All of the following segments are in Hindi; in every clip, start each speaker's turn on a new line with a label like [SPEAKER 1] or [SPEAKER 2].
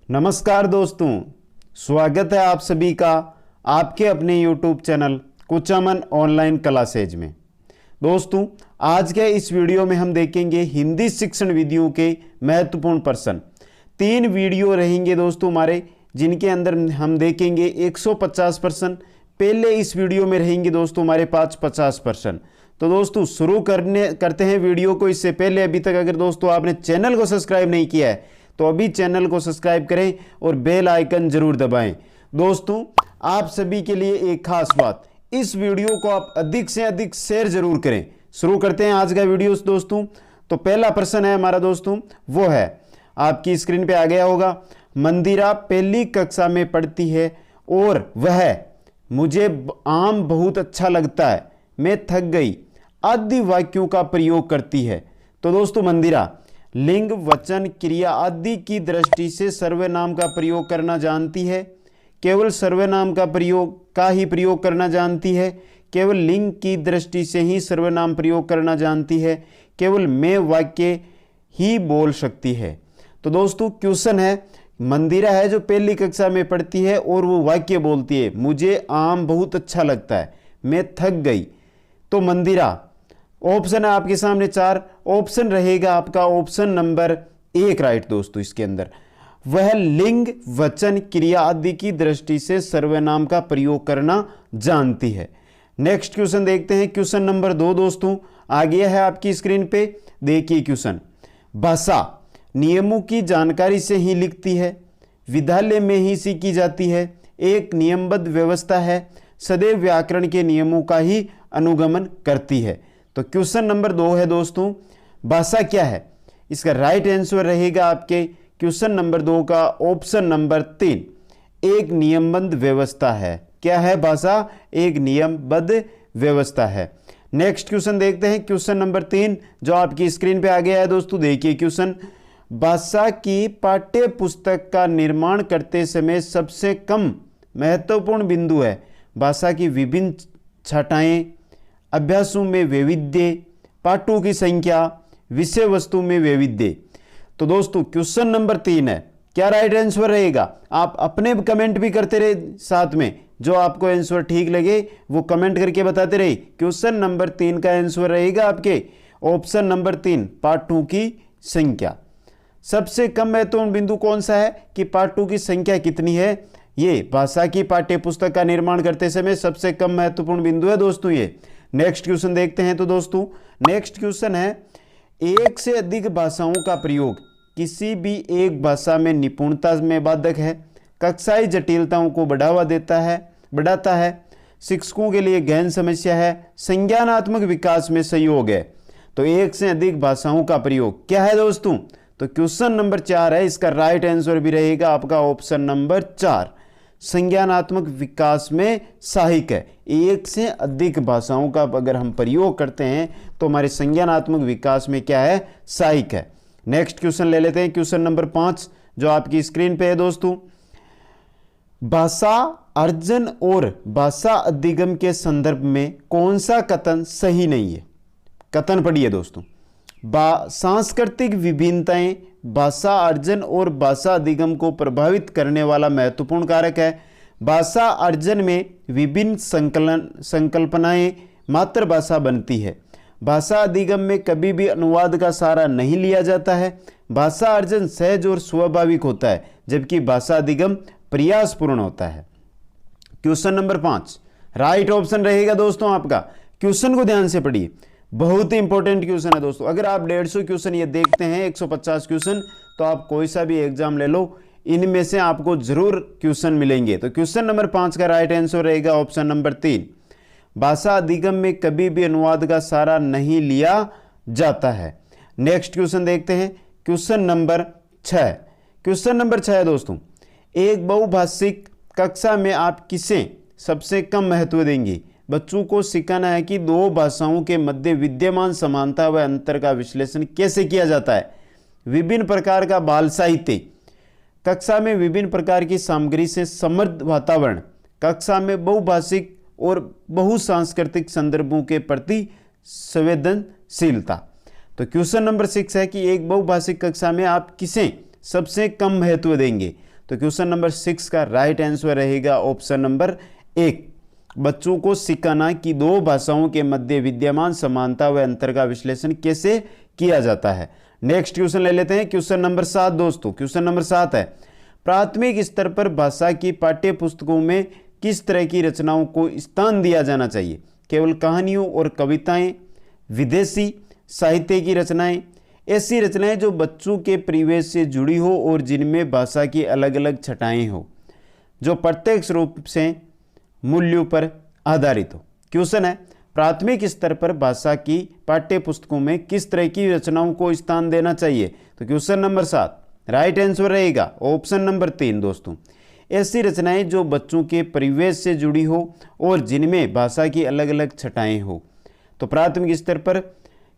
[SPEAKER 1] नमस्कार दोस्तों, स्वागत है आप सभी का आपके अपने YouTube channel Kuchaman online classes में। दोस्तों, आज के इस वीडियो में हम देखेंगे हिंदी शिक्षण विधियों के महत्वपूर्ण प्रश्न। 3 वीडियो रहेंगे दोस्तों हमारे, जिनके अंदर हम देखेंगे 150 प्रश्न। पहले इस वीडियो में रहेंगे दोस्तों हमारे पास 50 प्रश्न। तो दोस्तों शुरू करते हैं वीडियो को। इससे पहले अभी तक अगर दोस्तों आपने चैनल को सब्सक्राइब नहीं किया है तो अभी चैनल को सब्सक्राइब करें और बेल आइकन जरूर दबाएं। दोस्तों, आप सभी के लिए एक खास बात, इस वीडियो को आप अधिक से अधिक शेयर जरूर करें। शुरू करते हैं आज का वीडियो दोस्तों। तो पहला प्रश्न है हमारा दोस्तों, वो है आपकी स्क्रीन पे आ गया होगा। मंदिरा पहली कक्षा में पढ़ती है और वह मुझे आम बहुत अच्छा लगता है, मैं थक गई आदि वाक्यों का प्रयोग करती है। तो दोस्तों मंदिरा लिंग, वचन, क्रिया आदि की दृष्टि से सर्वनाम का प्रयोग करना जानती है, केवल सर्वनाम का ही प्रयोग करना जानती है, केवल लिंग की दृष्टि से ही सर्वनाम प्रयोग करना जानती है, केवल मैं वाक्य ही बोल सकती है। तो दोस्तों क्वेश्चन है, मंदिरा है जो पहली कक्षा में पढ़ती है और वो वाक्य बोलती है मुझे आम बहुत अच्छा लगता है, मैं थक गई। तो मंदिरा ऑप्शन है आपके सामने 4। ऑप्शन रहेगा आपका ऑप्शन नंबर 1 राइट दोस्तों। इसके अंदर वह लिंग, वचन, क्रिया आदि की दृष्टि से सर्वनाम का प्रयोग करना जानती है। नेक्स्ट क्वेश्चन देखते हैं। क्वेश्चन नंबर 2 दोस्तों आ गया है आपकी स्क्रीन पे। देखिए क्वेश्चन, भाषा नियमों की जानकारी से ही लिखती है, विद्यालय में ही सीखी जाती है, एक नियमबद्ध व्यवस्था है, सदैव व्याकरण के नियमों का ही अनुगमन करती है। तो क्वेश्चन नंबर 2 है दोस्तों, भाषा क्या है? इसका राइट आंसर रहेगा आपके क्वेश्चन नंबर 2 का ऑप्शन नंबर 3, एक नियमबद्ध व्यवस्था है। क्या है भाषा? एक नियमबद्ध व्यवस्था है। नेक्स्ट क्वेश्चन देखते हैं। क्वेश्चन नंबर 3 जो आपकी स्क्रीन पे आ गया है दोस्तों। देखिए क्वेश्चन, भाषा की पाठ्य पुस्तक का निर्माण करते समय सबसे कम महत्वपूर्ण बिंदु है भाषा की विभिन्न छटाएं, अभ्यासों में वैविध्य, पाठों की संख्या, विषय वस्तु में वैविध्य। तो दोस्तों क्वेश्चन नंबर 3 है। क्या राइट आंसर रहेगा? आप अपने कमेंट भी करते रहे, साथ में जो आपको आंसर ठीक लगे वो कमेंट करके बताते रहे। क्वेश्चन नंबर 3 का आंसर रहेगा आपके ऑप्शन नंबर 3, पाठों की संख्या। सबसे कम महत्वपूर्ण बिंदु कौन सा है कि पाठों की संख्या कितनी है? ये भाषा की पाठ्य पुस्तक का निर्माण करते समय सबसे कम महत्वपूर्ण बिंदु है दोस्तों ये। नेक्स्ट क्वेश्चन देखते हैं। तो दोस्तों नेक्स्ट क्वेश्चन है, एक से अधिक भाषाओं का प्रयोग किसी भी एक भाषा में निपुणता में बाधक है, कक्षाई जटिलताओं को बढ़ाता है, शिक्षकों के लिए गहन समस्या है, संज्ञानात्मक विकास में सहयोग है। तो एक से अधिक भाषाओं का प्रयोग क्या है दोस्तों? तो क्वेश्चन नंबर 4 है। इसका राइट आंसर भी रहेगा आपका ऑप्शन नंबर 4, संज्ञानात्मक विकास में सहायक है। एक से अधिक भाषाओं का अगर हम प्रयोग करते हैं तो हमारे संज्ञानात्मक विकास में क्या है? सहायक है। नेक्स्ट क्वेश्चन ले लेते हैं। क्वेश्चन नंबर 5 जो आपकी स्क्रीन पे है दोस्तों, भाषा अर्जन और भाषा अधिगम के संदर्भ में कौन सा कथन सही नहीं है? कथन पढ़िए दोस्तों। सांस्कृतिक विभिन्नताएं भाषा अर्जन और भाषा अधिगम को प्रभावित करने वाला महत्वपूर्ण कारक है। भाषा अर्जन में विभिन्न संकल्पनाएं मातृभाषा बनती है। भाषा अधिगम में कभी भी अनुवाद का सहारा नहीं लिया जाता है। भाषा अर्जन सहज और स्वाभाविक होता है, जबकि भाषा अधिगम प्रयासपूर्ण होता है। क्वेश्चन नंबर 5 राइट ऑप्शन रहेगा दोस्तों आपका। क्वेश्चन को ध्यान से पढ़िए, बहुत ही इंपॉर्टेंट क्वेश्चन है दोस्तों। अगर आप 150 क्वेश्चन ये देखते हैं, 150 क्वेश्चन, तो आप कोई सा भी एग्जाम ले लो, इनमें से आपको जरूर क्वेश्चन मिलेंगे। तो क्वेश्चन नंबर 5 का राइट आंसर रहेगा ऑप्शन नंबर 3, भाषा अधिगम में कभी भी अनुवाद का सहारा नहीं लिया जाता है। नेक्स्ट क्वेश्चन देखते हैं। Question number 6। क्वेश्चन नंबर 6 है दोस्तों, एक बहुभाषिक कक्षा में आप किसे सबसे कम महत्व देंगे? बच्चों को सिखाना है कि दो भाषाओं के मध्य विद्यमान समानता व अंतर का विश्लेषण कैसे किया जाता है। विभिन्न प्रकार का बाल साहित्य, कक्षा में विभिन्न प्रकार की सामग्री से समृद्ध वातावरण, कक्षा में बहुभाषिक और बहुसांस्कृतिक संदर्भों के प्रति संवेदनशीलता। तो क्वेश्चन नंबर 6 है कि एक बहुभाषिक कक्षा में आप किसे सबसे कम महत्व देंगे? तो क्वेश्चन नंबर 6 का राइट आंसर रहेगा ऑप्शन नंबर 1। बच्चों को सिखाना कि दो भाषाओं के मध्य विद्यमान समानता व अंतर का विश्लेषण कैसे किया जाता है। नेक्स्ट क्वेश्चन ले लेते हैं, क्वेश्चन नंबर 7 दोस्तों। क्वेश्चन नंबर 7 है, प्राथमिक स्तर पर भाषा की पाठ्य पुस्तकों में किस तरह की रचनाओं को स्थान दिया जाना चाहिए? केवल कहानियों और कविताएं, विदेशी साहित्य की रचनाएं, ऐसी रचनाएं जो बच्चों के परिवेश से जुड़ी हो और जिनमें भाषा की अलग अलग छटाएं हो, जो प्रत्यक्ष रूप से मूल्यों पर आधारित हो। क्वेश्चन है, प्राथमिक स्तर पर भाषा की पाठ्य पुस्तकों में किस तरह की रचनाओं को स्थान देना चाहिए? तो क्वेश्चन नंबर 7 राइट आंसर रहेगा ऑप्शन नंबर 3 दोस्तों। ऐसी रचनाएं जो बच्चों के परिवेश से जुड़ी हो और जिनमें भाषा की अलग अलग छटाएं हो। तो प्राथमिक स्तर पर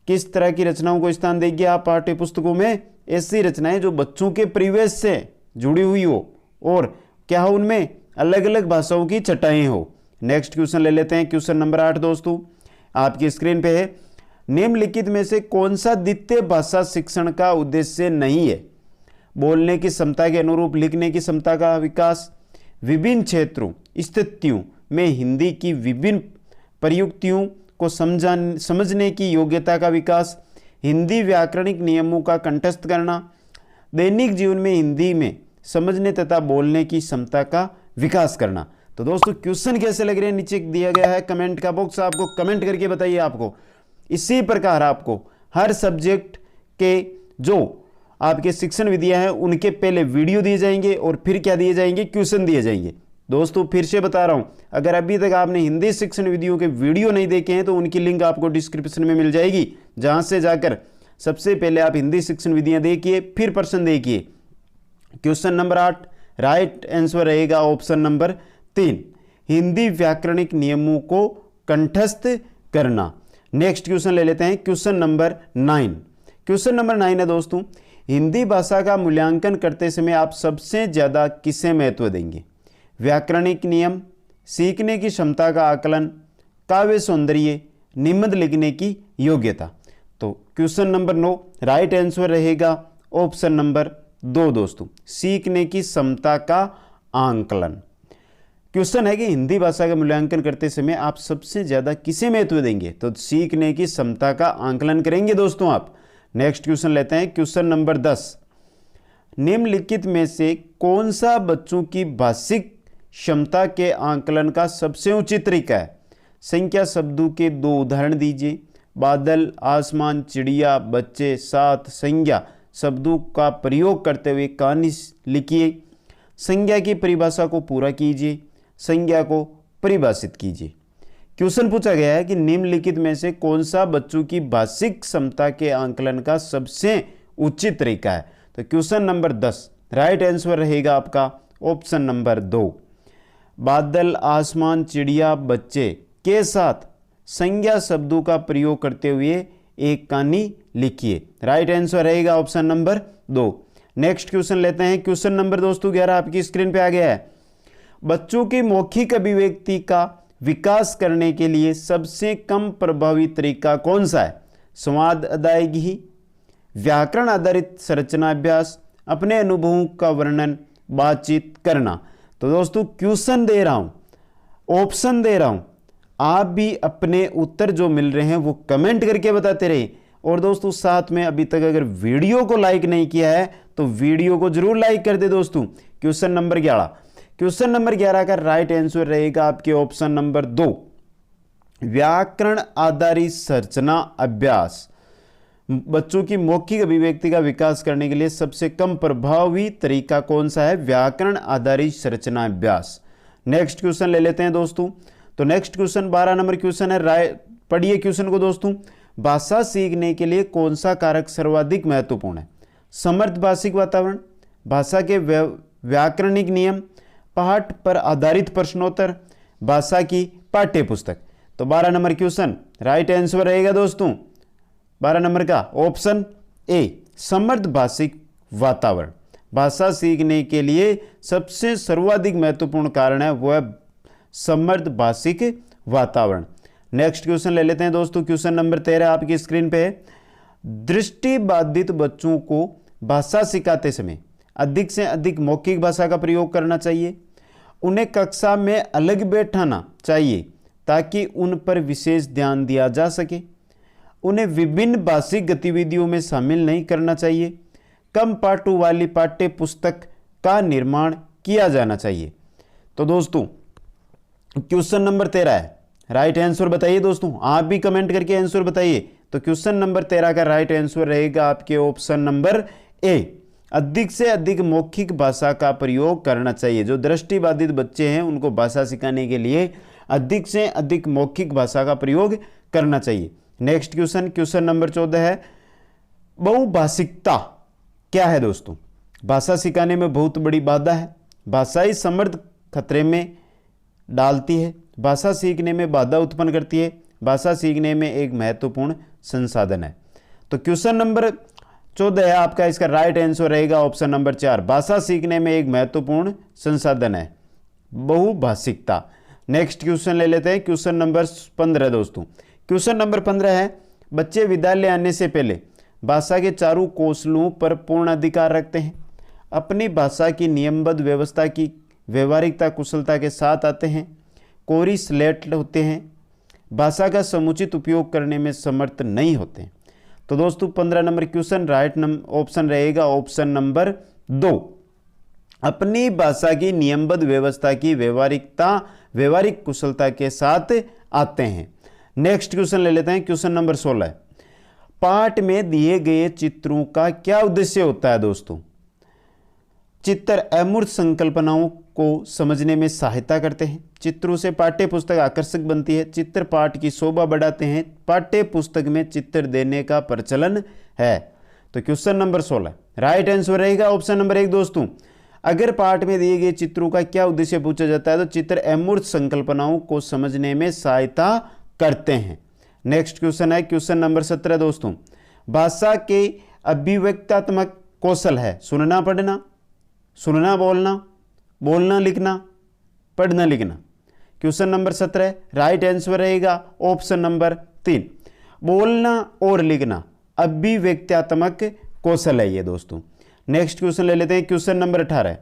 [SPEAKER 1] किस तरह की रचनाओं को स्थान देंगे आप पाठ्य पुस्तकों में? ऐसी रचनाएं जो बच्चों के परिवेश से जुड़ी हुई हो और क्या हो, उनमें अलग अलग भाषाओं की छटाएं हो। नेक्स्ट क्वेश्चन ले लेते हैं, क्वेश्चन नंबर 8 दोस्तों, आपकी स्क्रीन पे है। निम्नलिखित में से कौन सा द्वितीय भाषा शिक्षण का उद्देश्य नहीं है? बोलने की क्षमता के अनुरूप लिखने की क्षमता का विकास, विभिन्न क्षेत्रों स्थितियों में हिंदी की विभिन्न प्रयुक्तियों को समझने की योग्यता का विकास, हिंदी व्याकरणिक नियमों का कंठस्थ करना, दैनिक जीवन में हिंदी में समझने तथा बोलने की क्षमता का विकास करना। तो दोस्तों क्वेश्चन कैसे लग रहे हैं नीचे दिया गया है कमेंट का बॉक्स, आपको कमेंट करके बताइए। आपको इसी प्रकार आपको हर सब्जेक्ट के जो आपके शिक्षण विधियां हैं उनके पहले वीडियो दिए जाएंगे और फिर क्या दिए जाएंगे, क्वेश्चन दिए जाएंगे। दोस्तों फिर से बता रहा हूं, अगर अभी तक आपने हिंदी शिक्षण विधियों के वीडियो नहीं देखे हैं तो उनकी लिंक आपको डिस्क्रिप्शन में मिल जाएगी, जहां से जाकर सबसे पहले आप हिंदी शिक्षण विधियां देखिए, फिर प्रश्न देखिए। क्वेश्चन नंबर 8 राइट आंसर रहेगा ऑप्शन नंबर 3, हिंदी व्याकरणिक नियमों को कंठस्थ करना। नेक्स्ट क्वेश्चन ले लेते हैं, क्वेश्चन नंबर 9। क्वेश्चन नंबर 9 है दोस्तों, हिंदी भाषा का मूल्यांकन करते समय आप सबसे ज्यादा किसे महत्व देंगे? व्याकरणिक नियम, सीखने की क्षमता का आकलन, काव्य सौंदर्य, निबंध लिखने की योग्यता। तो क्वेश्चन नंबर 9 राइट आंसर रहेगा ऑप्शन नंबर 2 दोस्तों, सीखने की क्षमता का आकलन। क्वेश्चन है कि हिंदी भाषा का मूल्यांकन करते समय आप सबसे ज्यादा किसे महत्व देंगे? तो सीखने की क्षमता का आकलन करेंगे दोस्तों आप। नेक्स्ट क्वेश्चन लेते हैं, क्वेश्चन नंबर 10। निम्नलिखित में से कौन सा बच्चों की भाषिक क्षमता के आकलन का सबसे उचित तरीका है? संख्या शब्दों के 2 उदाहरण दीजिए। बादल, आसमान, चिड़िया, बच्चे, साथ संज्ञा शब्दों का प्रयोग करते हुए कहानी लिखिए। संज्ञा की परिभाषा को पूरा कीजिए, संज्ञा को परिभाषित कीजिए। क्वेश्चन पूछा गया है कि निम्नलिखित में से कौन सा बच्चों की भाषिक क्षमता के आकलन का सबसे उचित तरीका है? तो क्वेश्चन नंबर 10 राइट आंसर रहेगा आपका ऑप्शन नंबर 2, बादल, आसमान, चिड़िया, बच्चे के साथ संज्ञा शब्दों का प्रयोग करते हुए एक कहानी लिखिए। राइट आंसर रहेगा ऑप्शन नंबर 2। नेक्स्ट क्वेश्चन लेते हैं, क्वेश्चन नंबर दोस्तों 11 आपकी स्क्रीन पे आ गया है। बच्चों की मौखिक अभिव्यक्ति का विकास करने के लिए सबसे कम प्रभावी तरीका कौन सा है? संवाद अदायगी, व्याकरण आधारित संरचना अभ्यास, अपने अनुभवों का वर्णन, बातचीत करना। तो दोस्तों क्वेश्चन दे रहा हूं, ऑप्शन दे रहा हूं, आप भी अपने उत्तर जो मिल रहे हैं वो कमेंट करके बताते रहिए। और दोस्तों साथ में अभी तक अगर वीडियो को लाइक नहीं किया है तो वीडियो को जरूर लाइक कर दे दोस्तों। क्वेश्चन नंबर 11, क्वेश्चन नंबर 11 का राइट आंसर रहेगा आपके ऑप्शन नंबर 2, व्याकरण आधारित संरचना अभ्यास। बच्चों की मौखिक अभिव्यक्ति का विकास करने के लिए सबसे कम प्रभावी तरीका कौन सा है? व्याकरण आधारित संरचना अभ्यास। नेक्स्ट क्वेश्चन ले लेते हैं दोस्तों। तो नेक्स्ट क्वेश्चन 12 नंबर क्वेश्चन है, पढ़िए क्वेश्चन को दोस्तों। भाषा सीखने के लिए कौन सा कारक सर्वाधिक महत्वपूर्ण है? समर्थ भाषिक वातावरण, भाषा के व्याकरणिक नियम, पाठ पर आधारित प्रश्नोत्तर, भाषा की पाठ्य पुस्तक। तो 12 नंबर क्वेश्चन राइट आंसर रहेगा दोस्तों 12 नंबर का ऑप्शन ए, समर्थ भाषिक वातावरण। भाषा सीखने के लिए सबसे सर्वाधिक महत्वपूर्ण कारण है वह समर्थ भाषिक वातावरण। नेक्स्ट क्वेश्चन ले लेते हैं दोस्तों, क्वेश्चन नंबर 13 आपकी स्क्रीन पे है। दृष्टिबाधित बच्चों को भाषा सिखाते समय अधिक से अधिक मौखिक भाषा का प्रयोग करना चाहिए। उन्हें कक्षा में अलग बैठाना चाहिए ताकि उन पर विशेष ध्यान दिया जा सके। उन्हें विभिन्न भाषिक गतिविधियों में शामिल नहीं करना चाहिए। कम पाठों वाली पाठ्य पुस्तक का निर्माण किया जाना चाहिए। तो दोस्तों क्वेश्चन नंबर 13 है, राइट आंसर बताइए दोस्तों, आप भी कमेंट करके आंसर बताइए। तो क्वेश्चन नंबर 13 का राइट आंसर रहेगा आपके ऑप्शन नंबर ए, अधिक से अधिक मौखिक भाषा का प्रयोग करना चाहिए। जो दृष्टिबाधित बच्चे हैं उनको भाषा सिखाने के लिए अधिक से अधिक मौखिक भाषा का प्रयोग करना चाहिए। नेक्स्ट क्वेश्चन, क्वेश्चन नंबर 14 है, बहुभाषिकता क्या है दोस्तों? भाषा सिखाने में बहुत बड़ी बाधा है, भाषाई समृद्ध खतरे में डालती है, भाषा सीखने में बाधा उत्पन्न करती है, भाषा सीखने में एक महत्वपूर्ण संसाधन है। तो क्वेश्चन नंबर 14 है आपका, इसका राइट आंसर रहेगा ऑप्शन नंबर 4, भाषा सीखने में एक महत्वपूर्ण संसाधन है बहुभाषिकता। नेक्स्ट क्वेश्चन ले लेते हैं, क्वेश्चन नंबर 15 दोस्तों। क्वेश्चन नंबर 15 है, बच्चे विद्यालय आने से पहले भाषा के चारों कौशलों पर पूर्ण अधिकार रखते हैं, अपनी भाषा की नियमबद्ध व्यवस्था की व्यवहारिकता कुशलता के साथ आते हैं, कोरी स्लेट होते हैं, भाषा का समुचित उपयोग करने में समर्थ नहीं होते। तो दोस्तों 15 नंबर क्वेश्चन राइट ऑप्शन रहेगा ऑप्शन नंबर 2, अपनी भाषा की नियमबद्ध व्यवस्था की व्यवहारिक कुशलता के साथ आते हैं। नेक्स्ट क्वेश्चन ले लेते हैं, क्वेश्चन नंबर 16 है, पाठ में दिए गए चित्रों का क्या उद्देश्य होता है दोस्तों? चित्र अमूर्त संकल्पनाओं को समझने में सहायता करते हैं, चित्रों से पाठ्य पुस्तक आकर्षक बनती है, चित्र पाठ की शोभा बढ़ाते हैं, पाठ्य पुस्तक में चित्र देने का प्रचलन है। तो क्वेश्चन नंबर 16 राइट आंसर रहेगा ऑप्शन नंबर 1 दोस्तों। अगर पाठ में दिए गए चित्रों का क्या उद्देश्य पूछा जाता है तो चित्र अमूर्त संकल्पनाओं को समझने में सहायता करते हैं। नेक्स्ट क्वेश्चन है क्वेश्चन नंबर 17 दोस्तों, भाषा के अभिव्यक्तात्मक कौशल है सुनना पढ़ना, सुनना बोलना, बोलना लिखना, पढ़ना लिखना। क्वेश्चन नंबर 17 राइट आंसर रहेगा ऑप्शन नंबर 3, बोलना और लिखना अभिव्यक्त्यात्मक कौशल है ये दोस्तों। नेक्स्ट क्वेश्चन ले लेते हैं क्वेश्चन नंबर 18,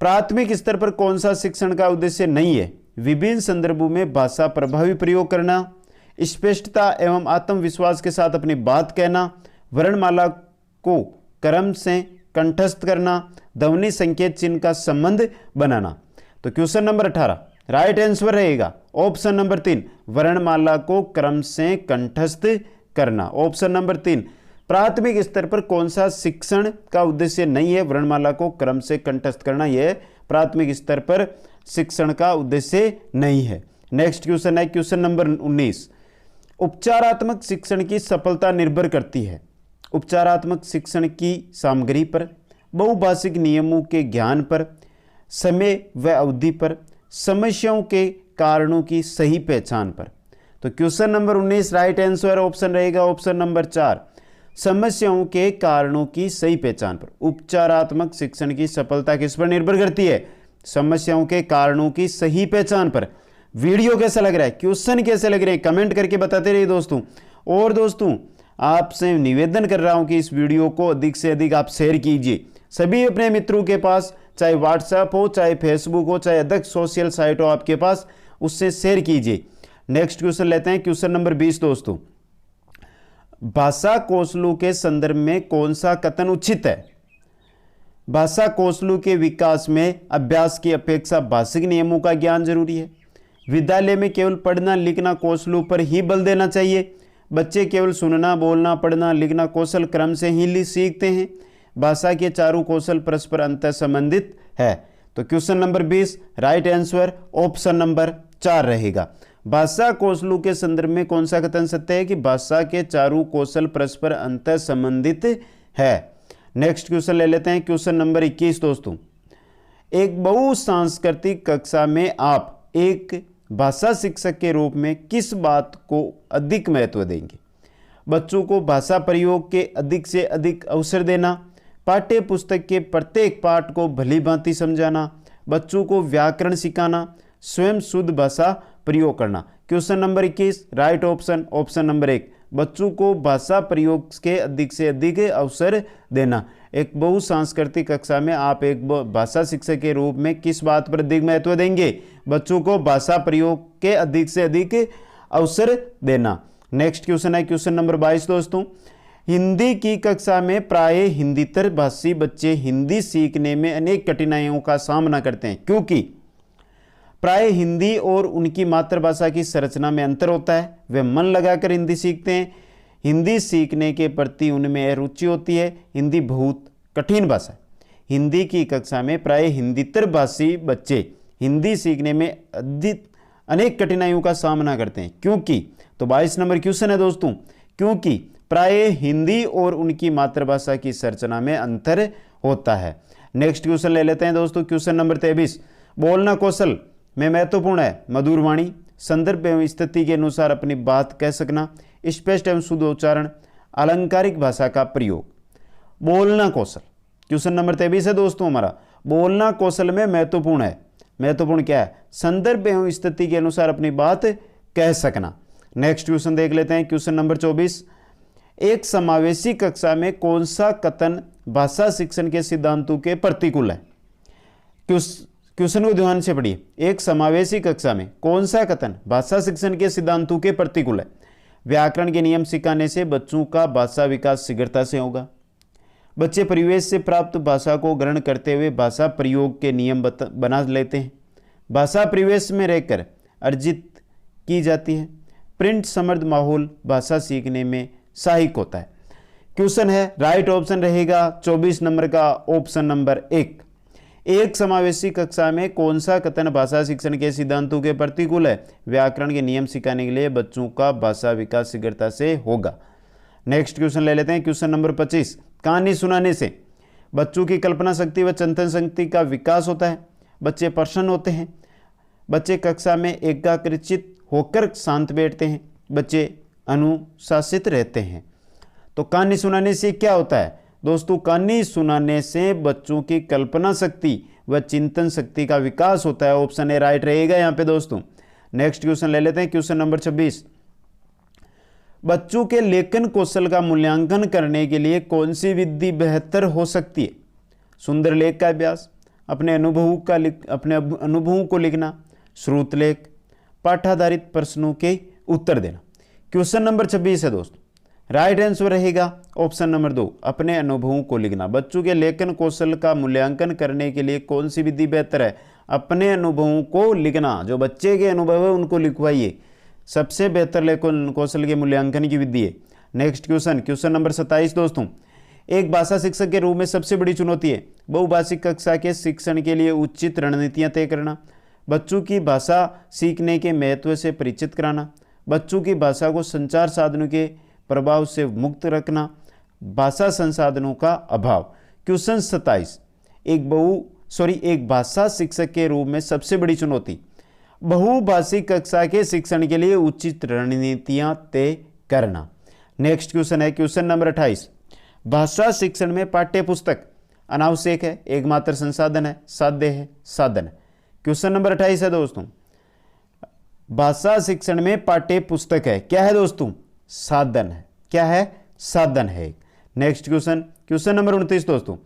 [SPEAKER 1] प्राथमिक स्तर पर कौन सा शिक्षण का उद्देश्य नहीं है? विभिन्न संदर्भों में भाषा प्रभावी प्रयोग करना, स्पष्टता एवं आत्मविश्वास के साथ अपनी बात कहना, वर्णमाला को क्रम से कंठस्थ करना, ध्वनि संकेत चिन्ह का संबंध बनाना। तो क्वेश्चन नंबर 18 राइट आंसर रहेगा ऑप्शन नंबर 3, वर्णमाला को क्रम से कंठस्थ करना। ऑप्शन नंबर 3, प्राथमिक स्तर पर कौन सा शिक्षण का उद्देश्य नहीं है? वर्णमाला को क्रम से कंठस्थ करना, यह प्राथमिक स्तर पर शिक्षण का उद्देश्य नहीं है। नेक्स्ट क्वेश्चन है क्वेश्चन नंबर 19, उपचारात्मक शिक्षण की सफलता निर्भर करती है उपचारात्मक शिक्षण की सामग्री पर, बहुभाषिक नियमों के ज्ञान पर, समय व अवधि पर, समस्याओं के कारणों की सही पहचान पर। तो question number 19 right answer option रहेगा ऑप्शन नंबर 4, समस्याओं के कारणों की सही पहचान पर। उपचारात्मक शिक्षण की सफलता किस पर निर्भर करती है? समस्याओं के कारणों की सही पहचान पर। वीडियो कैसा लग रहा है, क्वेश्चन कैसे लग रहे हैं, कमेंट करके बताते रहिए दोस्तों। और दोस्तों आपसे निवेदन कर रहा हूं कि इस वीडियो को अधिक से अधिक आप शेयर कीजिए सभी अपने मित्रों के पास, चाहे व्हाट्सएप हो, चाहे फेसबुक हो, चाहे अधिक सोशल साइट हो आपके पास, उससे शेयर कीजिए। नेक्स्ट क्वेश्चन लेते हैं क्वेश्चन नंबर 20 दोस्तों, भाषा कौशलों के संदर्भ में कौन सा कथन उचित है? भाषा कौशलों के विकास में अभ्यास की अपेक्षा भाषिक नियमों का ज्ञान जरूरी है। विद्यालय में केवल पढ़ना लिखना कौशलों पर ही बल देना चाहिए। बच्चे केवल सुनना बोलना पढ़ना लिखना कौशल क्रम से ही सीखते हैं। भाषा के चारों कौशल परस्पर अंतर संबंधित है। तो question number 20 right answer option number 4 रहेगा। भाषा कौशलों के संदर्भ में कौन सा कथन सत्य है कि भाषा के चारों कौशल परस्पर अंतर संबंधित है। नेक्स्ट क्वेश्चन ले लेते हैं क्वेश्चन नंबर 21 दोस्तों, एक बहुसांस्कृतिक कक्षा में आप एक भाषा शिक्षक के रूप में किस बात को अधिक महत्व देंगे? बच्चों को भाषा प्रयोग के अधिक से अधिक अवसर देना, पाठ्य पुस्तक के प्रत्येक पाठ को भली भांति समझाना, बच्चों को व्याकरण सिखाना, स्वयं शुद्ध भाषा प्रयोग करना। Question number 21 right option option number 1, बच्चों को भाषा प्रयोग के अधिक से अधिक अवसर देना। एक बहुसांस्कृतिक कक्षा में आप एक भाषा शिक्षक के रूप में किस बात पर अधिक महत्व देंगे? बच्चों को भाषा प्रयोग के अधिक से अधिक अवसर देना। नेक्स्ट क्वेश्चन है क्वेश्चन नंबर 22 दोस्तों। हिंदी की कक्षा में प्राय हिंदीतर भाषी बच्चे हिंदी सीखने में अनेक कठिनाइयों का सामना करते हैं, क्योंकि प्राय हिंदी और उनकी मातृभाषा की संरचना में अंतर होता है। वे मन लगाकर हिंदी सीखते हैं। हिंदी सीखने के प्रति उनमें रुचि होती है। हिंदी बहुत कठिन भाषा है। हिंदी की कक्षा में प्राय हिंदीतर भाषी बच्चे हिंदी सीखने में अनेक कठिनाइयों का सामना करते हैं, क्योंकि, तो 22 नंबर क्वेश्चन है दोस्तों, क्योंकि प्राय हिंदी और उनकी मातृभाषा की संरचना में अंतर होता है। नेक्स्ट क्वेश्चन ले लेते हैं दोस्तों, क्वेश्चन नंबर 23। बोलना कौशल में महत्वपूर्ण है मधुर वाणी, संदर्भ एवं स्थिति के अनुसार अपनी बात कह सकना, स्पष्ट एवं शुद्ध उच्चारण, अलंकारिक भाषा का प्रयोग। बोलना कौशल क्वेश्चन नंबर 23 है दोस्तों हमारा। बोलना कौशल में महत्वपूर्ण है, महत्वपूर्ण क्या है? संदर्भ एवं स्थिति के अनुसार अपनी बात कह सकना। नेक्स्ट क्वेश्चन देख लेते हैं, क्वेश्चन नंबर 24। एक समावेशी कक्षा में कौन सा कथन भाषा शिक्षण के सिद्धांतों के प्रतिकूल है? क्वेश्चन को ध्यान से पढ़िए। एक समावेशी कक्षा में कौन सा कथन भाषा शिक्षण के सिद्धांतों के प्रतिकूल है? व्याकरण के नियम सिखाने से बच्चों का भाषा विकास शीघ्रता से होगा। बच्चे परिवेश से प्राप्त भाषा को ग्रहण करते हुए भाषा प्रयोग के नियम बना लेते हैं। भाषा परिवेश में रहकर अर्जित की जाती है। प्रिंट समृद्ध माहौल भाषा सीखने में सहायक होता है। क्वेश्चन है, राइट ऑप्शन रहेगा 24 नंबर का ऑप्शन नंबर 1। एक समावेशी कक्षा में कौन सा कथन भाषा शिक्षण के सिद्धांतों के प्रतिकूल है? व्याकरण के नियम सिखाने के लिए बच्चों का भाषा विकास शीघ्रता से होगा। नेक्स्ट क्वेश्चन ले लेते हैं, क्वेश्चन नंबर 25। कहानी सुनाने से बच्चों की कल्पना शक्ति व चिंतन शक्ति का विकास होता है। बच्चे प्रसन्न होते हैं। बच्चे कक्षा में एकाग्रचित होकर शांत बैठते हैं। बच्चे अनुशासित रहते हैं। तो कहानी सुनाने से क्या होता है दोस्तों? कहानी सुनाने से बच्चों की कल्पना शक्ति व चिंतन शक्ति का विकास होता है। ऑप्शन ए राइट रहेगा यहाँ पे दोस्तों। नेक्स्ट क्वेश्चन ले लेते हैं, क्वेश्चन नंबर 26। बच्चों के लेखन कौशल का मूल्यांकन करने के लिए कौन सी विधि बेहतर हो सकती है? सुंदर लेख का अभ्यास, अपने अनुभवों को लिखना, श्रुत लेख, पाठाधारित प्रश्नों के उत्तर देना। क्वेश्चन नंबर 26 है दोस्तों। राइट आंसर रहेगा ऑप्शन नंबर 2, अपने अनुभवों को लिखना। बच्चों के लेखन कौशल का मूल्यांकन करने के लिए कौन सी विधि बेहतर है? अपने अनुभवों को लिखना। जो बच्चे के अनुभव है उनको लिखवाइए, सबसे बेहतर लेखन कौशल के मूल्यांकन की विधि है। नेक्स्ट क्वेश्चन, क्वेश्चन नंबर 27 दोस्तों। एक भाषा शिक्षक के रूप में सबसे बड़ी चुनौती है बहुभाषिक कक्षा के शिक्षण के लिए उचित रणनीतियां तय करना, बच्चों की भाषा सीखने के महत्व से परिचित कराना, बच्चों की भाषा को संचार साधनों के प्रभाव से मुक्त रखना, भाषा संसाधनों का अभाव। क्वेश्चन 27। एक भाषा शिक्षक के रूप में सबसे बड़ी चुनौती बहुभाषिक कक्षा के शिक्षण के लिए उचित रणनीतियां तय करना। नेक्स्ट क्वेश्चन है क्वेश्चन नंबर 28। भाषा शिक्षण में पाठ्य पुस्तक अनावश्यक है, एकमात्र संसाधन है, साध्य है, साधन है। क्वेश्चन नंबर 28 है दोस्तों। भाषा शिक्षण में पाठ्य पुस्तक है, क्या है दोस्तों? साधन है। क्या है? साधन है। नेक्स्ट क्वेश्चन, क्वेश्चन नंबर 29 दोस्तों।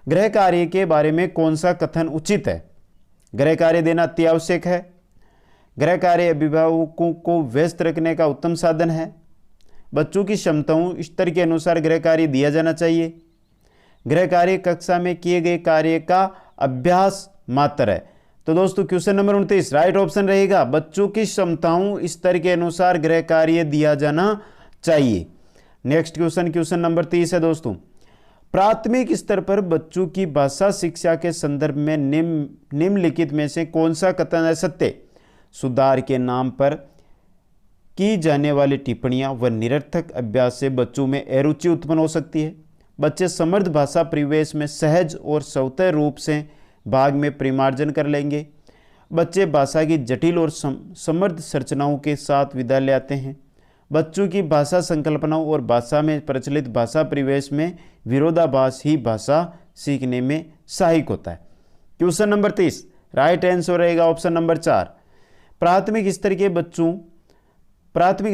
[SPEAKER 1] गृह कार्य के बारे में कौन सा कथन उचित है? गृह कार्य देना अति आवश्यक है। गृह कार्य अभिभावकों को व्यस्त रखने का उत्तम साधन है। बच्चों की क्षमताओं स्तर के अनुसार गृह कार्य दिया जाना चाहिए। गृह कार्य कक्षा में किए गए कार्य का अभ्यास मात्र है। तो दोस्तों क्वेश्चन नंबर 29 राइट ऑप्शन रहेगा। बच्चों की क्षमताओं स्तर के अनुसार गृह कार्य दिया जाना चाहिए। नेक्स्ट क्वेश्चन, क्वेश्चन नंबर 30 है दोस्तों। प्राथमिक स्तर पर बच्चों की भाषा शिक्षा के संदर्भ में निम्नलिखित में से कौन सा कथन है सत्य? सुधार के नाम पर की जाने वाली टिप्पणियां व निरर्थक अभ्यास से बच्चों में अरुचि उत्पन्न हो सकती है। बच्चे समृद्ध भाषा परिवेश में सहज और स्वतः रूप से भाग में परिमार्जन कर लेंगे। बच्चे भाषा की जटिल और समृद्ध संरचनाओं के साथ विद्यालय आते हैं। बच्चों की भाषा संकल्पनाओं और भाषा में प्रचलित भाषा परिवेश में विरोधाभास ही भाषा सीखने में सहायक होता है। क्वेश्चन नंबर 30 राइट आंसर रहेगा ऑप्शन नंबर 4। प्राथमिक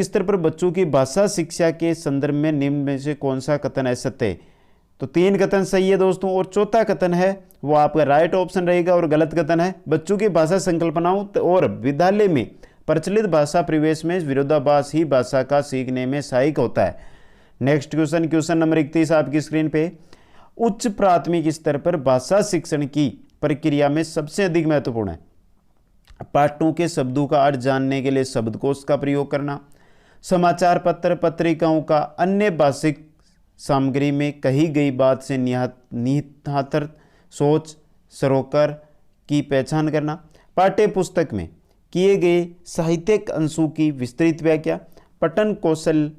[SPEAKER 1] स्तर पर बच्चों की भाषा शिक्षा के संदर्भ में निम्न में से कौन सा कथन है सत्य? तो 3 कथन सही है दोस्तों। और चौथा कथन है वो आपका राइट ऑप्शन रहेगा। और गलत कथन है बच्चों की भाषा संकल्पनाओं और विद्यालय में प्रचलित भाषा परिवेश में विरोधाभास ही भाषा का सीखने में सहायक होता है। नेक्स्ट क्वेश्चन, क्वेश्चन नंबर 31 आपकी स्क्रीन पे। उच्च प्राथमिक स्तर पर भाषा शिक्षण की प्रक्रिया में सबसे अधिक महत्वपूर्ण है पाठों के शब्दों का अर्थ जानने के लिए शब्दकोश का प्रयोग करना, समाचार पत्र पत्रिकाओं का अन्य भाषिक सामग्री में कही गई बात से निहितार्थ सोच सरोकार की पहचान करना, पाठ्य पुस्तक में किए गए साहित्यिक अंशों की विस्तृत व्याख्या, पठन कौशल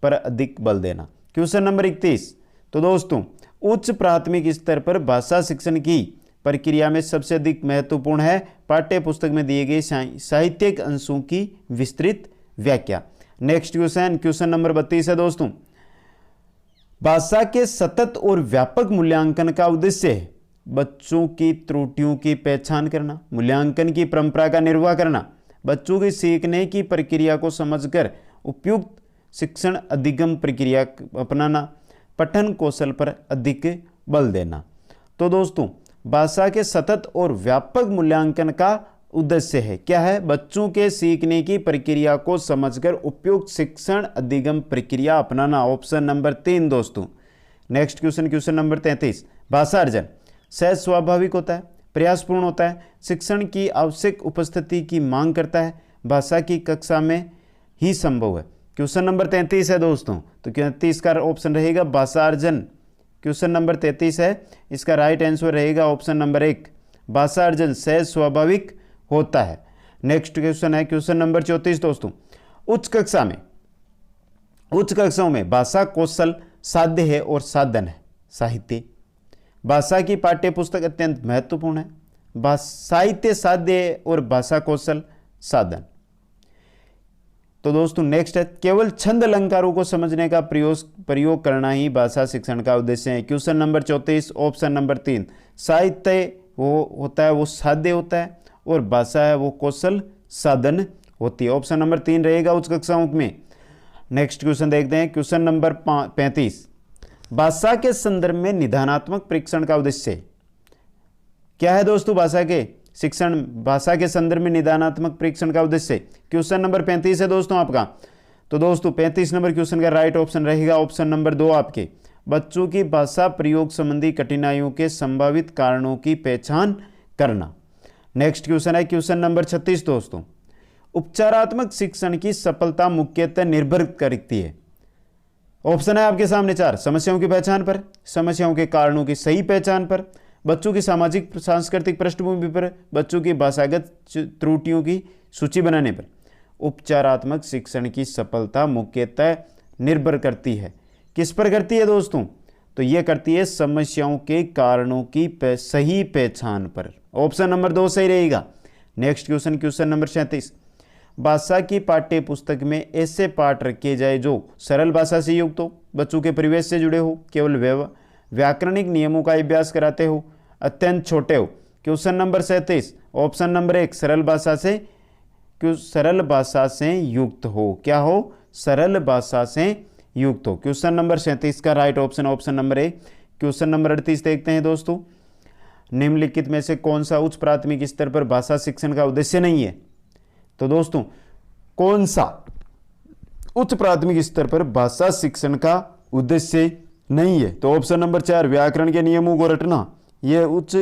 [SPEAKER 1] पर अधिक बल देना। Question number 31। तो दोस्तों उच्च प्राथमिक स्तर पर भाषा शिक्षण की प्रक्रिया में सबसे अधिक महत्वपूर्ण है पाठ्य पुस्तक में दिए गए साहित्यिक अंशों की विस्तृत व्याख्या। नेक्स्ट क्वेश्चन, क्वेश्चन नंबर 32 है दोस्तों। भाषा के सतत और व्यापक मूल्यांकन का उद्देश्य है बच्चों की त्रुटियों की पहचान करना, मूल्यांकन की परंपरा का निर्वाह करना, बच्चों की सीखने की प्रक्रिया को समझकर उपयुक्त शिक्षण अधिगम प्रक्रिया अपनाना, पठन कौशल पर अधिक बल देना। तो दोस्तों भाषा के सतत और व्यापक मूल्यांकन का उद्देश्य है क्या है? बच्चों के सीखने की प्रक्रिया को समझकर उपयुक्त शिक्षण अधिगम प्रक्रिया अपनाना। ऑप्शन नंबर 3 दोस्तों। Next question, question number 33। भाषा अर्जन सहज स्वाभाविक होता है, प्रयासपूर्ण होता है, शिक्षण की आवश्यक उपस्थिति की मांग करता है, भाषा की कक्षा में ही संभव है। क्वेश्चन नंबर 33 है दोस्तों। तो 33 का ऑप्शन रहेगा भाषा अर्जन। क्वेश्चन नंबर 33 है, इसका राइट आंसर रहेगा ऑप्शन नंबर 1, भाषा अर्जन सहज स्वाभाविक होता है। नेक्स्ट क्वेश्चन है क्वेश्चन नंबर 34 दोस्तों। उच्च कक्षाओं में भाषा कौशल साध्य है और साधन है साहित्य। भाषा की पाठ्य पुस्तक अत्यंत महत्वपूर्ण है। साहित्य साध्य है और भाषा कौशल साधन। तो दोस्तों नेक्स्ट है, केवल छंद अलंकारों को समझने का प्रयोग करना ही भाषा शिक्षण का उद्देश्य है। क्वेश्चन नंबर 34 ऑप्शन नंबर 3, साहित्य वो होता है वो साध्य होता है और भाषा है वो कौशल साधन होती है। ऑप्शन नंबर 3 रहेगा उच्च कक्षाओं में। नेक्स्ट क्वेश्चन देखते हैं क्वेश्चन नंबर 35। भाषा के संदर्भ में निदानात्मक परीक्षण का उद्देश्य क्या है दोस्तों? भाषा के संदर्भ में निदानात्मक परीक्षण का उद्देश्य क्वेश्चन नंबर 35 है दोस्तों आपका। तो दोस्तों 35 नंबर क्वेश्चन का राइट ऑप्शन रहेगा ऑप्शन नंबर 2 आपके, बच्चों की भाषा प्रयोग संबंधी कठिनाइयों के संभावित कारणों की पहचान करना। नेक्स्ट क्वेश्चन है क्वेश्चन नंबर 36 दोस्तों। उपचारात्मक शिक्षण की सफलता मुख्यतः निर्भर करती है। ऑप्शन है आपके सामने 4, समस्याओं की पहचान पर, समस्याओं के कारणों की सही पहचान पर, बच्चों की सामाजिक सांस्कृतिक पृष्ठभूमि पर, बच्चों की भाषागत त्रुटियों की सूची बनाने पर। उपचारात्मक शिक्षण की सफलता मुख्यतः निर्भर करती है किस पर करती है दोस्तों? तो यह करती है समस्याओं के कारणों की सही पहचान पर। ऑप्शन नंबर 2 सही रहेगा। Next question, question number 37। भाषा की पाठ्य पुस्तक में ऐसे पाठ रखे जाए जो सरल भाषा से युक्त हो, बच्चों के परिवेश से जुड़े हो, केवल व्याकरणिक नियमों का अभ्यास कराते हो, अत्यंत छोटे हो। क्वेश्चन नंबर 37 ऑप्शन नंबर 1, सरल भाषा से युक्त हो। क्या हो? सरल भाषा से युक्त हो। क्वेश्चन नंबर 37 का right option option number 1। Question number 38 देखते हैं दोस्तों। निम्नलिखित में से कौन सा उच्च प्राथमिक स्तर पर भाषा शिक्षण का उद्देश्य नहीं है? तो दोस्तों कौन सा उच्च प्राथमिक स्तर पर भाषा शिक्षण का उद्देश्य नहीं है? तो ऑप्शन नंबर 4, व्याकरण के नियमों को रटना, यह उच्च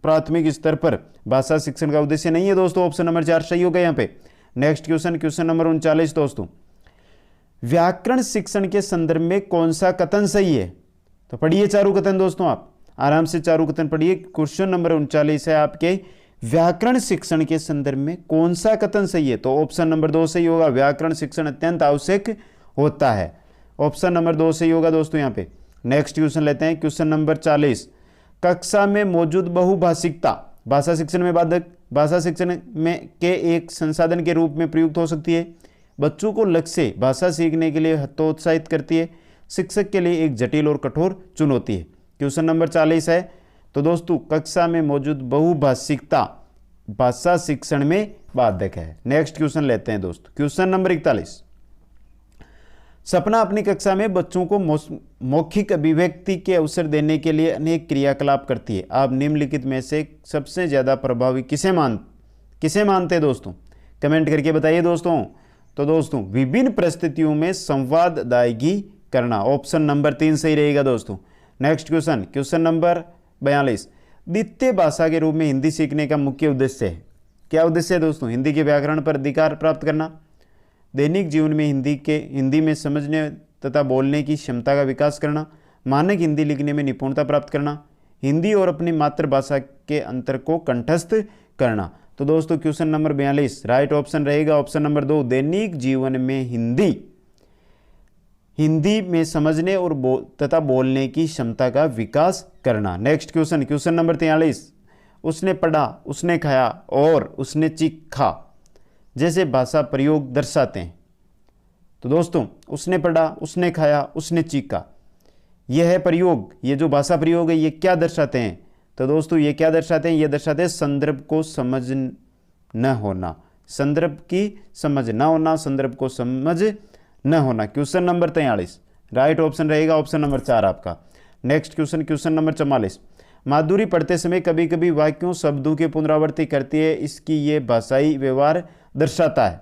[SPEAKER 1] प्राथमिक स्तर पर भाषा शिक्षण का उद्देश्य नहीं है दोस्तों। ऑप्शन नंबर 4 सही होगा यहाँ पे। नेक्स्ट क्वेश्चन, क्वेश्चन नंबर 39 दोस्तों। व्याकरण शिक्षण के संदर्भ में कौन सा कथन सही है? तो पढ़िए चारों कथन दोस्तों, आप आराम से चारों कथन पढ़िए। क्वेश्चन नंबर 39 है आपके, व्याकरण शिक्षण के संदर्भ में कौन सा कथन सही है? तो ऑप्शन नंबर 2 सही होगा, व्याकरण शिक्षण अत्यंत आवश्यक होता है। ऑप्शन नंबर 2 सही होगा दोस्तों यहाँ पे। नेक्स्ट क्वेश्चन लेते हैं क्वेश्चन नंबर 40। कक्षा में मौजूद बहुभाषिकता भाषा शिक्षण में बाधक, भाषा शिक्षण में के एक संसाधन के रूप में प्रयुक्त हो सकती है, बच्चों को लक्ष्य से भाषा सीखने के लिए हतोत्साहित करती है, शिक्षक के लिए एक जटिल और कठोर चुनौती है। क्वेश्चन नंबर 40 है। तो दोस्तों कक्षा में मौजूद बहुभाषिकता भाषा शिक्षण में बाधक है। नेक्स्ट क्वेश्चन लेते हैं दोस्तों क्वेश्चन नंबर 41। सपना अपनी कक्षा में बच्चों को मौखिक अभिव्यक्ति के अवसर देने के लिए अनेक क्रियाकलाप करती है। आप निम्नलिखित में से सबसे ज़्यादा प्रभावी किसे मानते हैं दोस्तों? कमेंट करके बताइए दोस्तों। तो दोस्तों विभिन्न परिस्थितियों में संवाद अदायगी करना, ऑप्शन नंबर 3 सही रहेगा दोस्तों। Next question number 42। द्वितीय भाषा के रूप में हिंदी सीखने का मुख्य उद्देश्य है। क्या उद्देश्य है दोस्तों? हिंदी के व्याकरण पर अधिकार प्राप्त करना, दैनिक जीवन में हिंदी में समझने तथा बोलने की क्षमता का विकास करना, मानक हिंदी लिखने में निपुणता प्राप्त करना, हिंदी और अपनी मातृभाषा के अंतर को कंठस्थ करना। तो दोस्तों क्वेश्चन नंबर 42 राइट ऑप्शन रहेगा ऑप्शन नंबर 2, दैनिक जीवन में हिंदी में समझने और तथा बोलने की क्षमता का विकास करना। Next question number 43। उसने पढ़ा, उसने खाया और उसने चीखा जैसे भाषा प्रयोग दर्शाते हैं। तो दोस्तों उसने पढ़ा, उसने खाया, उसने चीखा, यह है प्रयोग। ये जो भाषा प्रयोग है ये क्या दर्शाते हैं? तो दोस्तों ये क्या दर्शाते हैं? ये दर्शाते हैं संदर्भ को समझ न होना, संदर्भ की समझ न होना, संदर्भ को समझ न होना। क्वेश्चन नंबर 43 राइट ऑप्शन रहेगा ऑप्शन नंबर 4 आपका। Next question number 44। माधुरी पढ़ते समय कभी कभी वाक्यों शब्दों की पुनरावृत्ति करती है, इसकी ये भाषाई व्यवहार दर्शाता है।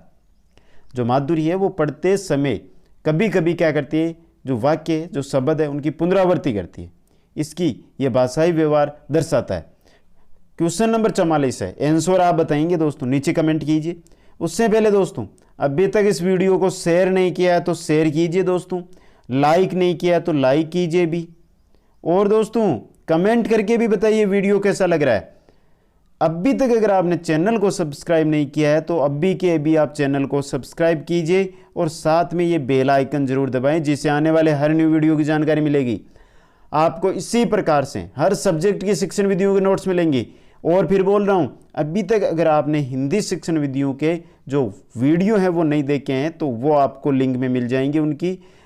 [SPEAKER 1] जो माधुरी है वो पढ़ते समय कभी कभी क्या करती है? जो वाक्य जो शब्द है उनकी पुनरावृत्ति करती है, इसकी ये भाषाई व्यवहार दर्शाता है। क्वेश्चन नंबर 44 है, आंसर आप बताएंगे दोस्तों, नीचे कमेंट कीजिए। उससे पहले दोस्तों अभी तक इस वीडियो को शेयर नहीं किया है तो शेयर कीजिए दोस्तों, लाइक नहीं किया तो लाइक कीजिए भी, और दोस्तों कमेंट करके भी बताइए वीडियो कैसा लग रहा है। अभी तक अगर आपने चैनल को सब्सक्राइब नहीं किया है तो अभी के अभी आप चैनल को सब्सक्राइब कीजिए और साथ में ये बेल आइकन जरूर दबाएं, जिससे आने वाले हर न्यू वीडियो की जानकारी मिलेगी आपको। इसी प्रकार से हर सब्जेक्ट की शिक्षण विधियों के नोट्स मिलेंगे। और फिर बोल रहा हूँ, अभी तक अगर आपने हिंदी शिक्षण विधियों के जो वीडियो हैं वो नहीं देखे हैं तो वो आपको लिंक में मिल जाएंगे,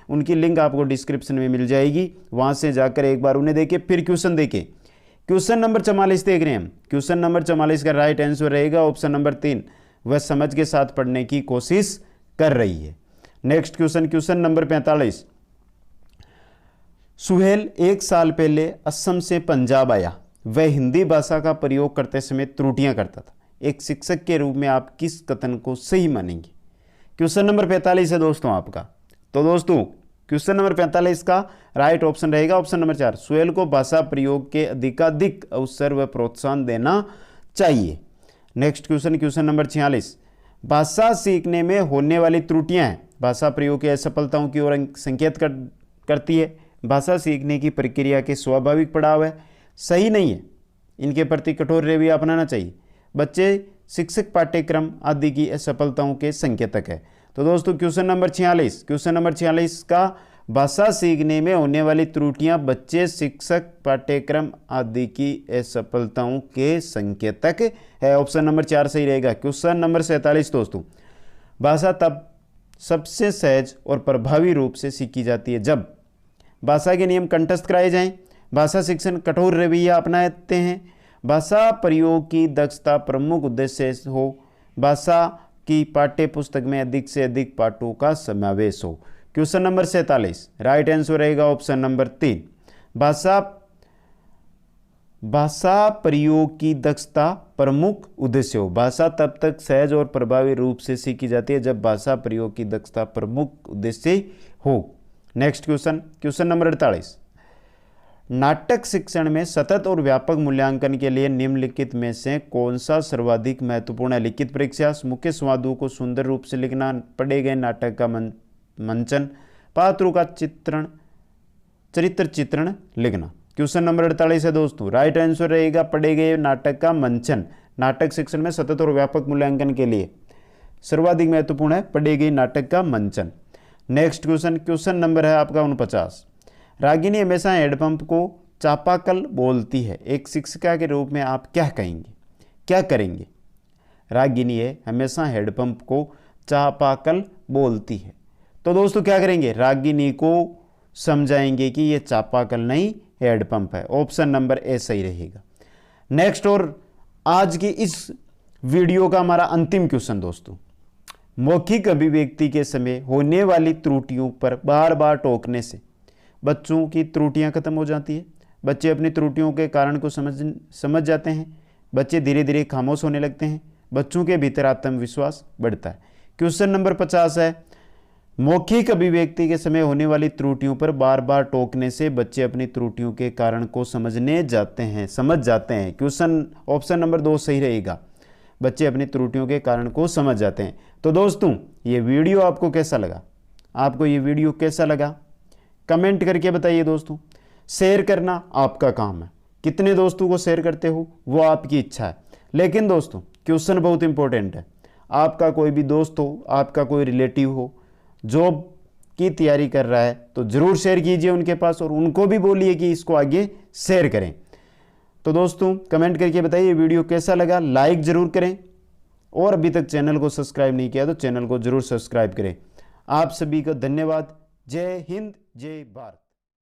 [SPEAKER 1] उनकी लिंक आपको डिस्क्रिप्शन में मिल जाएगी, वहाँ से जाकर एक बार उन्हें देखें फिर क्वेश्चन देखें। क्वेश्चन नंबर 44 देख रहे हैं हम। क्वेश्चन नंबर 44 का राइट आंसर रहेगा ऑप्शन नंबर 3, वह समझ के साथ पढ़ने की कोशिश कर रही है। Next question number 45। सुहेल 1 साल पहले असम से पंजाब आया, वह हिंदी भाषा का प्रयोग करते समय त्रुटियां करता था। एक शिक्षक के रूप में आप किस कथन को सही मानेंगे? क्वेश्चन नंबर 45 है दोस्तों आपका। तो दोस्तों क्वेश्चन नंबर 45 का राइट ऑप्शन रहेगा ऑप्शन नंबर 4, सुहेल को भाषा प्रयोग के अधिकाधिक अवसर व प्रोत्साहन देना चाहिए। Next question number 46। भाषा सीखने में होने वाली त्रुटियां हैं, भाषा प्रयोग की असफलताओं की ओर संकेत करती है, भाषा सीखने की प्रक्रिया के स्वाभाविक पड़ाव है, सही नहीं है, इनके प्रति कठोर रवैया अपनाना चाहिए, बच्चे शिक्षक पाठ्यक्रम आदि की असफलताओं के संकेतक है। तो दोस्तों क्वेश्चन नंबर 46 का भाषा सीखने में होने वाली त्रुटियां बच्चे शिक्षक पाठ्यक्रम आदि की असफलताओं के संकेतक है, ऑप्शन नंबर 4 सही रहेगा। क्वेश्चन नंबर 47 दोस्तों, भाषा तब सबसे सहज और प्रभावी रूप से सीखी जाती है जब भाषा के नियम कंठस्थ कराए जाएं, भाषा शिक्षण कठोर रवैया अपनाते हैं, भाषा प्रयोग की दक्षता प्रमुख उद्देश्य हो, भाषा की पाठ्य पुस्तक में अधिक से अधिक पाठों का समावेश हो। क्वेश्चन नंबर 47 राइट आंसर रहेगा ऑप्शन नंबर 3, भाषा प्रयोग की दक्षता प्रमुख उद्देश्य हो। भाषा तब तक सहज और प्रभावी रूप से सीखी जाती है जब भाषा प्रयोग की दक्षता प्रमुख उद्देश्य हो। Next question number 48। नाटक शिक्षण में सतत और व्यापक मूल्यांकन के लिए निम्नलिखित में से कौन सा सर्वाधिक महत्वपूर्ण है? लिखित परीक्षा, मुख्य संवादों को सुंदर रूप से लिखना, पढ़े गए नाटक का मंचन, पात्रों का चरित्र चित्रण लिखना। क्वेश्चन नंबर 48 है दोस्तों, राइट आंसर रहेगा पढ़े गए नाटक का मंचन। नाटक शिक्षण में सतत और व्यापक मूल्यांकन के लिए सर्वाधिक महत्वपूर्ण है पढ़े गए नाटक का मंचन। नेक्स्ट क्वेश्चन नंबर है आपका 49। रागिनी हमेशा हैंडपंप को चापाकल बोलती है, एक शिक्षिका के रूप में आप क्या करेंगे? रागिनी हमेशा हैंडपंप को चापाकल बोलती है, तो दोस्तों क्या करेंगे? रागिनी को समझाएंगे कि ये चापाकल नहीं हैंडपंप है, ऑप्शन नंबर ए सही रहेगा। नेक्स्ट और आज की इस वीडियो का हमारा अंतिम क्वेश्चन दोस्तों, मौखिक अभिव्यक्ति के समय होने वाली त्रुटियों पर बार बार टोकने से बच्चों की त्रुटियां खत्म हो जाती है। बच्चे अपनी त्रुटियों के कारण को समझ जाते हैं। बच्चे धीरे धीरे खामोश होने लगते हैं। बच्चों के भीतर आत्मविश्वास बढ़ता है। क्वेश्चन नंबर 50 है, मौखिक अभिव्यक्ति के समय होने वाली त्रुटियों पर बार बार टोकने से बच्चे अपनी त्रुटियों के कारण को समझ जाते हैं। क्वेश्चन ऑप्शन नंबर 2 सही रहेगा। बच्चे अपनी त्रुटियों के कारण को समझ जाते हैं। तो दोस्तों, ये वीडियो आपको कैसा लगा? आपको ये वीडियो कैसा लगा कमेंट करके बताइए दोस्तों। शेयर करना आपका काम है, कितने दोस्तों को शेयर करते हो वो आपकी इच्छा है। लेकिन दोस्तों, क्वेश्चन बहुत इंपॉर्टेंट है। आपका कोई भी दोस्त हो, आपका कोई रिलेटिव हो, जॉब की तैयारी कर रहा है, तो ज़रूर शेयर कीजिए उनके पास और उनको भी बोलिए कि इसको आगे शेयर करें। तो दोस्तों, कमेंट करके बताइए वीडियो कैसा लगा, लाइक ज़रूर करें और अभी तक चैनल को सब्सक्राइब नहीं किया तो चैनल को ज़रूर सब्सक्राइब करें। आप सभी का धन्यवाद। जय हिंद, जय भारत।